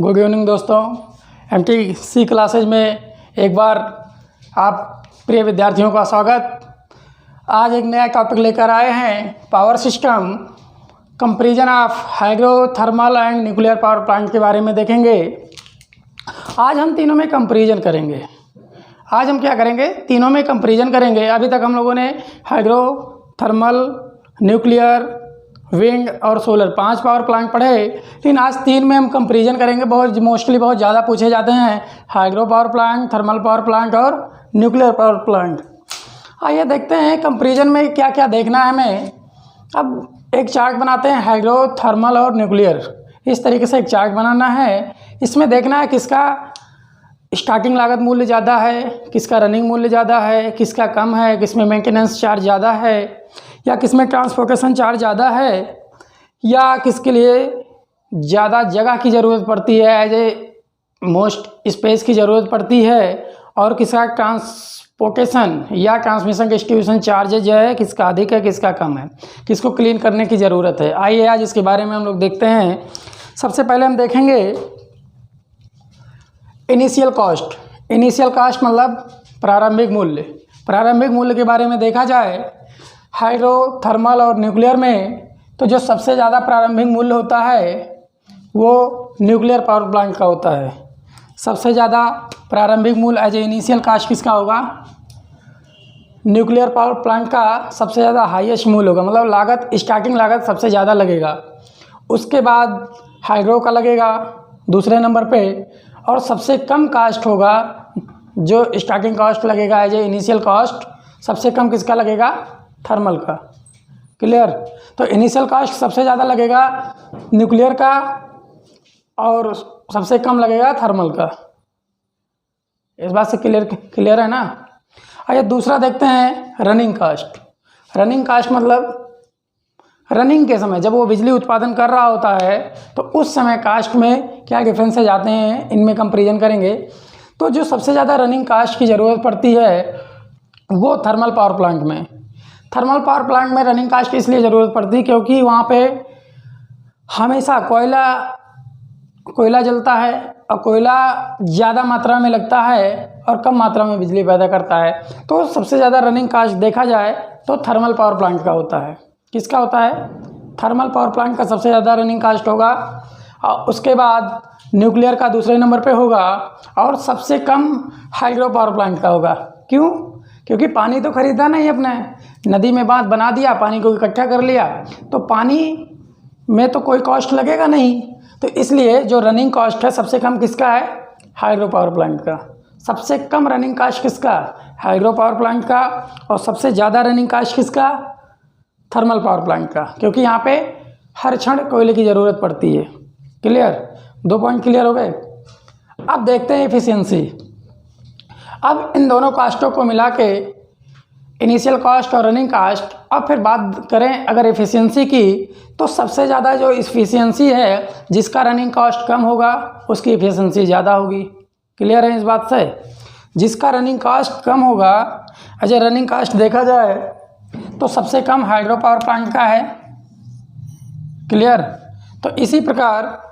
Good evening दोस्तों, MTC classes में एक बार आप प्रिय विद्यार्थियों का स्वागत। आज एक नया टॉपिक लेकर आए हैं, power system comparison of hydro thermal and nuclear power plant के बारे में देखेंगे। आज हम तीनों में कंपैरिजन करेंगे। आज हम क्या करेंगे? तीनों में कंपैरिजन करेंगे। अभी तक हम लोगों ने हाइड्रो थर्मल, न्यूक्लियर, विंड और सोलर 5 पावर प्लांट पढ़े, लेकिन आज 3 में हम कंपैरिजन करेंगे। मोस्टली बहुत ज़्यादा पूछे जाते हैं hydro power plant, thermal power plant और न्यूक्लियर पावर प्लांट। आइए देखते हैं कंपैरिजन में क्या क्या देखना है हमें। अब एक चार्ट बनाते हैं, हाइड्रो, थर्मल और न्यूक्लियर। इस तरीके से एक चार्ट बनाना है। इसमें देखना है किसका स्टार्टिंग लागत मूल्य ज़्यादा है, किसका रनिंग मूल्य ज़्यादा है, किसका कम है, किसमें मेंटेनेंस चार्ज ज़्यादा है, या किसमें ट्रांसपोर्टेशन चार्ज ज़्यादा है, या किसके लिए ज़्यादा जगह की ज़रूरत पड़ती है, एज ए मोस्ट स्पेस की ज़रूरत पड़ती है, और किसका ट्रांसपोर्टेशन या ट्रांसमिशन डिस्ट्रीब्यूशन चार्ज जो है किसका अधिक है, किसका कम है, किसको क्लीन करने की ज़रूरत है। आइए आज इसके बारे में हम लोग देखते हैं। सबसे पहले हम देखेंगे इनिशियल कॉस्ट। इनिशियल कॉस्ट मतलब प्रारंभिक मूल्य। प्रारंभिक मूल्य के बारे में देखा जाए हाइड्रो, थर्मल और न्यूक्लियर में, तो जो सबसे ज़्यादा प्रारंभिक मूल्य होता है वो न्यूक्लियर पावर प्लांट का होता है। सबसे ज़्यादा प्रारंभिक मूल्य एज ए इनिशियल कॉस्ट किसका होगा? न्यूक्लियर पावर प्लांट का सबसे ज़्यादा हाईएस्ट मूल्य होगा, मतलब लागत, स्टार्टिंग लागत सबसे ज़्यादा लगेगा। उसके बाद हाइड्रो का लगेगा दूसरे नंबर पे, और सबसे कम कास्ट होगा जो स्टार्टिंग कॉस्ट लगेगा एज ए इनिशियल कॉस्ट, सबसे कम किसका लगेगा? थर्मल का। क्लियर? तो इनिशियल कॉस्ट सबसे ज़्यादा लगेगा न्यूक्लियर का और सबसे कम लगेगा थर्मल का। इस बात से क्लियर है ना? आइए दूसरा देखते हैं रनिंग कॉस्ट। रनिंग कॉस्ट मतलब रनिंग के समय जब वो बिजली उत्पादन कर रहा होता है तो उस समय कास्ट में क्या डिफरेंसेस आते हैं, इनमें कंपैरिजन करेंगे। तो जो सबसे ज़्यादा रनिंग कास्ट की ज़रूरत पड़ती है वो थर्मल पावर प्लांट में। थर्मल पावर प्लांट में रनिंग कास्ट की इसलिए ज़रूरत पड़ती है क्योंकि वहाँ पे हमेशा कोयला जलता है, और कोयला ज़्यादा मात्रा में लगता है और कम मात्रा में बिजली पैदा करता है। तो सबसे ज़्यादा रनिंग कास्ट देखा जाए तो थर्मल पावर प्लांट का होता है। किसका होता है? थर्मल पावर प्लांट का सबसे ज़्यादा रनिंग कास्ट होगा, और उसके बाद न्यूक्लियर का दूसरे नंबर पे होगा, और सबसे कम हाइड्रो पावर प्लांट का होगा। क्यों? क्योंकि पानी तो खरीदा नहीं, अपने नदी में बांध बना दिया, पानी को इकट्ठा कर लिया, तो पानी में तो कोई कॉस्ट लगेगा नहीं। तो इसलिए जो रनिंग कॉस्ट है सबसे कम किसका है? हाइड्रो पावर प्लांट का। सबसे कम रनिंग कॉस्ट किसका? हाइड्रो पावर प्लांट का। और सबसे ज़्यादा रनिंग कॉस्ट किसका? थर्मल पावर प्लांट का, क्योंकि यहाँ पे हर क्षण कोयले की ज़रूरत पड़ती है। क्लियर? 2 पॉइंट क्लियर हो गए। अब देखते हैं एफिशिएंसी। अब इन दोनों कास्टों को मिला के इनिशियल कॉस्ट और रनिंग कास्ट, अब फिर बात करें अगर एफिशिएंसी की, तो सबसे ज़्यादा जो एफिशिएंसी है, जिसका रनिंग कॉस्ट कम होगा उसकी एफिशिएंसी ज़्यादा होगी। क्लियर है इस बात से? जिसका रनिंग कॉस्ट कम होगा, अगर रनिंग कॉस्ट देखा जाए तो सबसे कम हाइड्रो पावर प्लांट का है। क्लियर? तो इसी प्रकार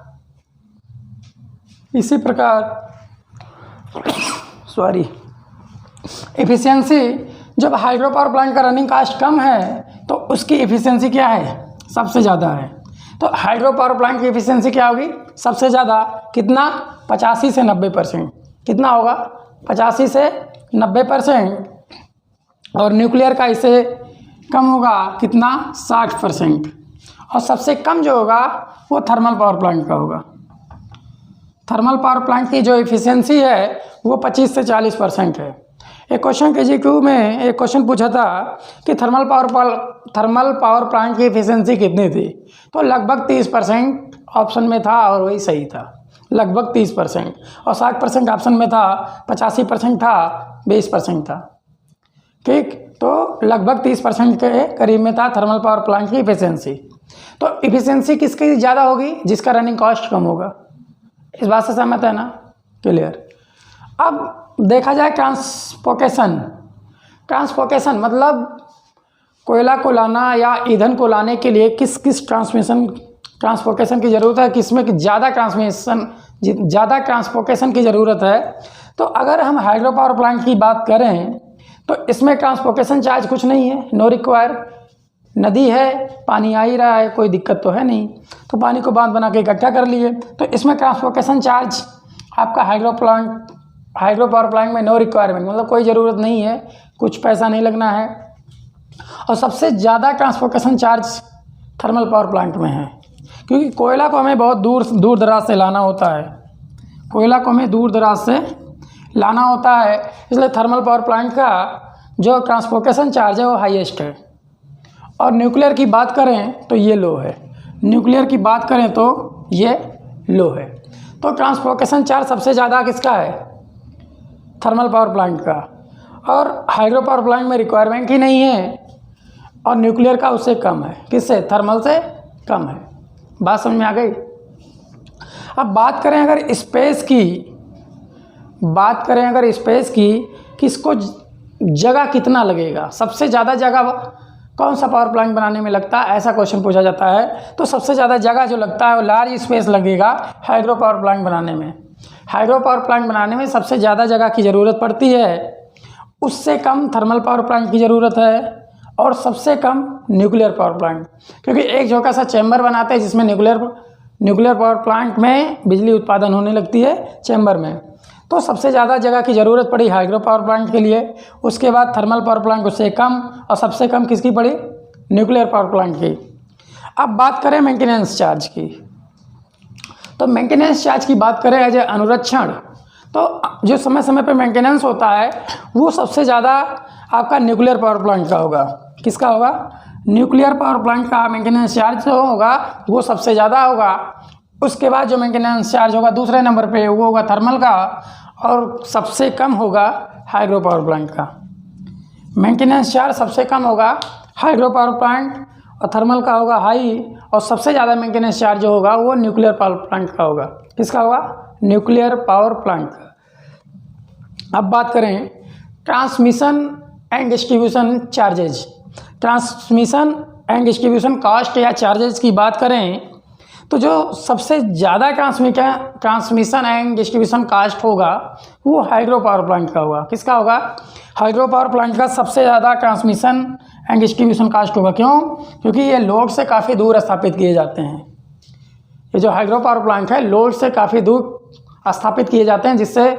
एफिशिएंसी, जब हाइड्रो पावर प्लांट का रनिंग कॉस्ट कम है तो उसकी एफिशिएंसी क्या है? सबसे ज़्यादा है। तो हाइड्रो पावर प्लांट की एफिशिएंसी क्या होगी? सबसे ज़्यादा। कितना? 85 से 90%। कितना होगा? 85 से 90%। और न्यूक्लियर का इससे कम होगा, कितना? 60%। और सबसे कम जो होगा वो थर्मल पावर प्लांट का होगा। थर्मल पावर प्लांट की जो एफिशिएंसी है वो 25 से 40% है। एक क्वेश्चन KG2 में एक क्वेश्चन पूछा था कि थर्मल पावर प्लांट की एफिशिएंसी कितनी थी, तो लगभग 30% ऑप्शन में था और वही सही था। लगभग 30%, और 60% ऑप्शन में था, 85% था, 20% था। ठीक? तो लगभग 30% के करीब में था थर्मल पावर प्लांट की एफिशिएंसी। तो एफिशिएंसी किसकी ज़्यादा होगी? जिसका रनिंग कॉस्ट कम होगा। इस बात से सहमत है ना? क्लियर? अब देखा जाए ट्रांसपोर्टेशन मतलब कोयला को लाना या ईंधन को लाने के लिए किस ट्रांसपोर्टेशन की ज़रूरत है, किसमें ज़्यादा ट्रांसमिशन ज़्यादा ट्रांसपोर्टेशन की ज़रूरत है। तो अगर हम हाइड्रो पावर प्लांट की बात करें तो इसमें ट्रांसपोर्टेशन चार्ज कुछ नहीं है, नो रिक्वायर। नदी है, पानी आ ही रहा है, कोई दिक्कत तो है नहीं, तो पानी को बांध बना के इकट्ठा कर लिए, तो इसमें ट्रांसपोर्टेशन चार्ज आपका हाइड्रो पावर प्लांट में नो रिक्वायरमेंट, मतलब कोई ज़रूरत नहीं है, कुछ पैसा नहीं लगना है। और सबसे ज़्यादा transportation charge thermal power plant में है, क्योंकि कोयला को हमें बहुत दूर दराज से लाना होता है, कोयला को हमें दूर दराज से लाना होता है, इसलिए थर्मल पावर प्लांट का जो ट्रांसपोर्टेशन चार्ज है वो हाईएस्ट है। और न्यूक्लियर की बात करें तो ये लो है, न्यूक्लियर की बात करें तो ये लो है। तो ट्रांसपोर्टेशन चार्ज सबसे ज़्यादा किसका है? थर्मल पावर प्लांट का। और हाइड्रो पावर प्लांट में रिक्वायरमेंट ही नहीं है, और न्यूक्लियर का उससे कम है। किससे? थर्मल से कम है। बात समझ में आ गई? अब बात करें अगर स्पेस की कि इसको जगह कितना लगेगा, सबसे ज़्यादा जगह कौन सा पावर प्लांट बनाने में लगता है, ऐसा क्वेश्चन पूछा जाता है। तो सबसे ज़्यादा जगह जो लगता है वो लार्ज स्पेस लगेगा हाइड्रो पावर प्लांट बनाने में। हाइड्रो पावर प्लांट बनाने में सबसे ज़्यादा जगह की ज़रूरत पड़ती है, उससे कम थर्मल पावर प्लांट की ज़रूरत है, और सबसे कम न्यूक्लियर पावर प्लांट, क्योंकि एक छोटा सा चैम्बर बनाते हैं जिसमें न्यूक्लियर पावर प्लांट में बिजली उत्पादन होने लगती है चैम्बर में। तो सबसे ज़्यादा जगह की ज़रूरत पड़ी हाइड्रो पावर प्लांट के लिए, उसके बाद थर्मल पावर प्लांट उससे कम, और सबसे कम किसकी पड़ी? न्यूक्लियर पावर प्लांट की। अब बात करें मेंटेनेंस चार्ज की, तो मेंटेनेंस चार्ज की बात करें एज ए अनुरक्षण, तो जो समय समय पे मेंटेनेंस होता है वो सबसे ज़्यादा आपका न्यूक्लियर पावर प्लांट का होगा। किसका होगा? न्यूक्लियर पावर प्लांट का मेंटेनेंस चार्ज जो होगा वो सबसे ज़्यादा होगा। उसके बाद जो मेंटेनेंस चार्ज होगा दूसरे नंबर पे वो होगा थर्मल का, और सबसे कम होगा हाइड्रो पावर प्लांट का। मेंटेनेंस चार्ज सबसे कम होगा हाइड्रो पावर प्लांट, और थर्मल का होगा हाई, और सबसे ज़्यादा मेंटेनेंस चार्ज जो होगा वो न्यूक्लियर पावर प्लांट का होगा। किसका होगा? न्यूक्लियर पावर प्लांट का। अब बात करें transmission and distribution charges, transmission and distribution cost या चार्जेज की बात करें तो जो सबसे ज़्यादा ट्रांसमिशन एंड डिस्ट्रीब्यूशन कॉस्ट होगा वो हाइड्रो पावर प्लांट का होगा। किसका होगा? हाइड्रो पावर प्लांट का सबसे ज़्यादा ट्रांसमिशन एंड डिस्ट्रीब्यूशन कॉस्ट होगा। क्यों? क्योंकि ये लोड से काफ़ी दूर स्थापित किए जाते हैं। ये जो हाइड्रो पावर प्लांट है लोड से काफ़ी दूर स्थापित किए जाते हैं, जिससे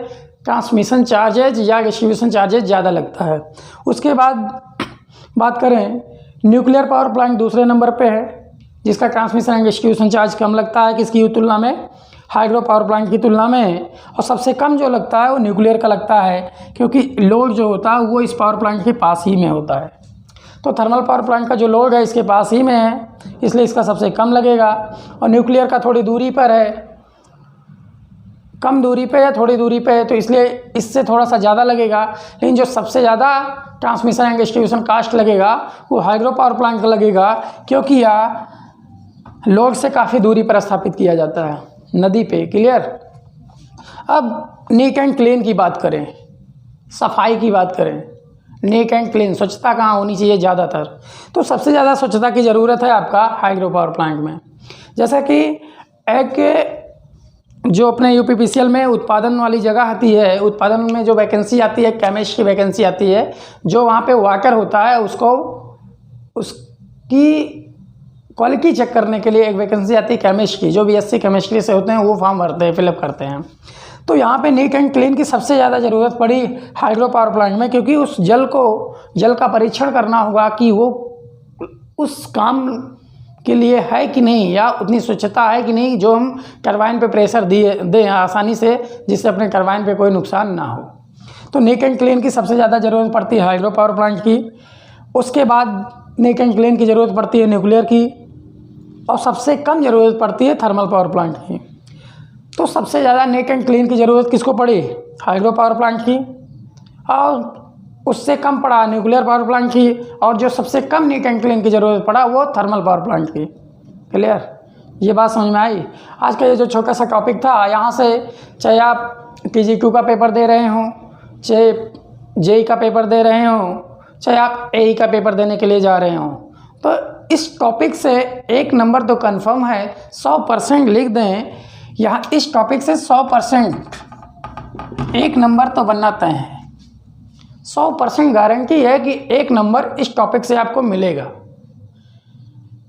ट्रांसमिशन चार्जेज या डिस्ट्रीब्यूशन चार्जेज ज़्यादा लगता है। उसके बाद बात करें न्यूक्लियर पावर प्लांट दूसरे नंबर पे है, जिसका ट्रांसमिशन एंड डिस्ट्रीब्यूशन चार्ज कम लगता है। किसकी तुलना में? हाइड्रो पावर प्लांट की तुलना में। और सबसे कम जो लगता है वो न्यूक्लियर का लगता है, क्योंकि लोड जो होता है वो इस पावर प्लांट के पास ही में होता है। तो थर्मल पावर प्लांट का जो लोड है इसके पास ही में है, इसलिए इसका सबसे कम लगेगा। और न्यूक्लियर का थोड़ी दूरी पर है, कम दूरी पे या थोड़ी दूरी पे है, तो इसलिए इससे थोड़ा सा ज़्यादा लगेगा। लेकिन जो सबसे ज़्यादा ट्रांसमिशन एंड डिस्ट्रीब्यूशन कॉस्ट लगेगा वो हाइड्रो पावर प्लांट का लगेगा, क्योंकि यह लोड से काफ़ी दूरी पर स्थापित किया जाता है, नदी पे। क्लियर? अब नीट एंड क्लीन की बात करें, सफाई की बात करें, नीट एंड क्लीन, स्वच्छता कहाँ होनी चाहिए ज़्यादातर, तो सबसे ज़्यादा स्वच्छता की ज़रूरत है आपका हाइड्रो पावर प्लांट में। जैसा कि एक जो अपने यूपीपीसीएल में उत्पादन वाली जगह आती है, उत्पादन में जो वैकेंसी आती है, केमिस्ट की वैकेंसी आती है, जो वहाँ पे वाटर होता है उसको उसकी क्वालिटी चेक करने के लिए एक वैकेंसी आती है केमिस्ट की, जो बीएससी केमिस्ट्री से होते हैं वो फॉर्म भरते हैं, फिलअप करते हैं। तो यहाँ पे नीट एंड क्लीन की सबसे ज़्यादा ज़रूरत पड़ी हाइड्रो पावर प्लांट में, क्योंकि उस जल का परीक्षण करना होगा कि वो उस काम के लिए है कि नहीं, या उतनी स्वच्छता है कि नहीं जो हम टरबाइन पे प्रेशर दें आसानी से, जिससे अपने टरबाइन पे कोई नुकसान ना हो। तो नीट एंड क्लीन की सबसे ज़्यादा ज़रूरत पड़ती है हाइड्रो पावर प्लांट की। उसके बाद नीट एंड क्लीन की ज़रूरत पड़ती है न्यूक्लियर की, और सबसे कम ज़रूरत पड़ती है थर्मल पावर प्लांट की। तो सबसे ज़्यादा नीट एंड क्लीन की ज़रूरत किसको पड़ी? हाइड्रो पावर प्लांट की, और उससे कम पड़ा न्यूक्लियर पावर प्लांट की, और जो सबसे कम नीट एंड क्लीन की ज़रूरत पड़ा वो थर्मल पावर प्लांट की। क्लियर? ये बात समझ में आई? आज का ये जो छोटा सा टॉपिक था, यहाँ से चाहे आप TG2 का पेपर दे रहे हों, चाहे JEE का पेपर दे रहे हों, चाहे आप AE का पेपर देने के लिए जा रहे हों, तो इस टॉपिक से एक नंबर तो कंफर्म है, 100% लिख दें यहाँ इस टॉपिक से 100% एक नंबर तो बनना तय है। 100% गारंटी है कि एक नंबर इस टॉपिक से आपको मिलेगा।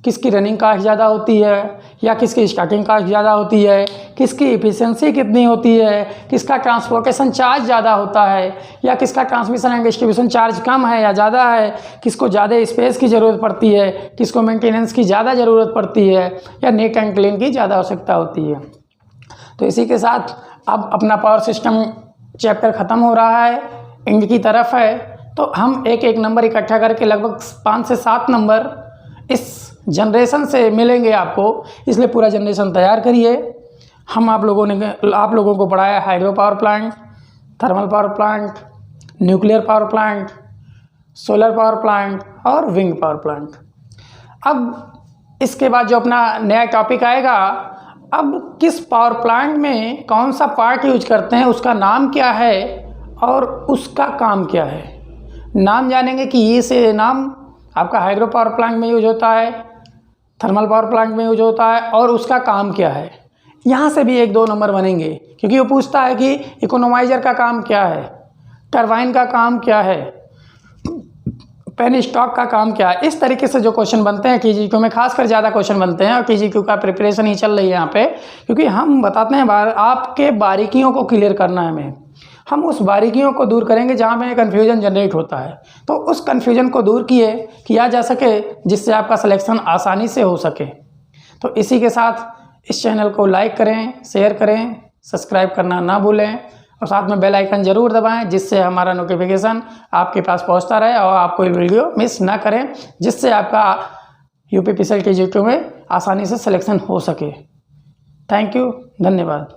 किसकी रनिंग कास्ट ज़्यादा होती है या किसकी स्टार्टिंग कास्ट ज़्यादा होती है, किसकी एफिशिएंसी कितनी होती है, किसका ट्रांसपोर्टेशन चार्ज ज़्यादा होता है या किसका ट्रांसमिशन एंड डिस्ट्रीब्यूशन चार्ज कम है या ज़्यादा है, किसको ज़्यादा स्पेस की ज़रूरत पड़ती है, किसको मेंटेनेंस की ज़्यादा ज़रूरत पड़ती है या नेट एंड क्लीन की ज़्यादा आवश्यकता होती है। तो इसी के साथ अब अपना पावर सिस्टम चैप्टर ख़त्म हो रहा है, एंड की तरफ है। तो हम एक एक नंबर इकट्ठा करके लगभग 5 से 7 नंबर इस जनरेशन से मिलेंगे आपको, इसलिए पूरा जनरेशन तैयार करिए। हम आप लोगों को पढ़ाया hydro power plant, thermal power plant, nuclear power plant, solar power plant और विंड पावर प्लांट। अब इसके बाद जो अपना नया टॉपिक आएगा, अब किस पावर प्लांट में कौन सा पार्ट यूज करते हैं, उसका नाम क्या है और उसका काम क्या है। नाम जानेंगे कि ये से नाम आपका हाइड्रो पावर प्लांट में यूज होता है, थर्मल पावर प्लांट में यूज होता है और उसका काम क्या है। यहाँ से भी 1-2 नंबर बनेंगे, क्योंकि वो पूछता है कि इकोनोमाइजर का काम क्या है, टरबाइन का काम क्या है, पेन स्टॉक का काम क्या है। इस तरीके से जो क्वेश्चन बनते हैं TGQ में, खासकर ज़्यादा क्वेश्चन बनते हैं और TGQ का प्रिपरेशन ही चल रही है यहाँ पे, क्योंकि हम बताते हैं आपके बारीकियों को क्लियर करना है हमें। हम उस बारीकियों को दूर करेंगे जहाँ में कन्फ्यूजन जनरेट होता है, तो उस कन्फ्यूजन को दूर किया जा सके जिससे आपका सिलेक्शन आसानी से हो सके। तो इसी के साथ इस चैनल को लाइक करें, शेयर करें, सब्सक्राइब करना ना भूलें और साथ में बेल आइकन ज़रूर दबाएं, जिससे हमारा नोटिफिकेशन आपके पास पहुंचता रहे और आप कोई वीडियो मिस ना करें, जिससे आपका UPPCL TGQ में आसानी से सिलेक्शन हो सके। थैंक यू, धन्यवाद।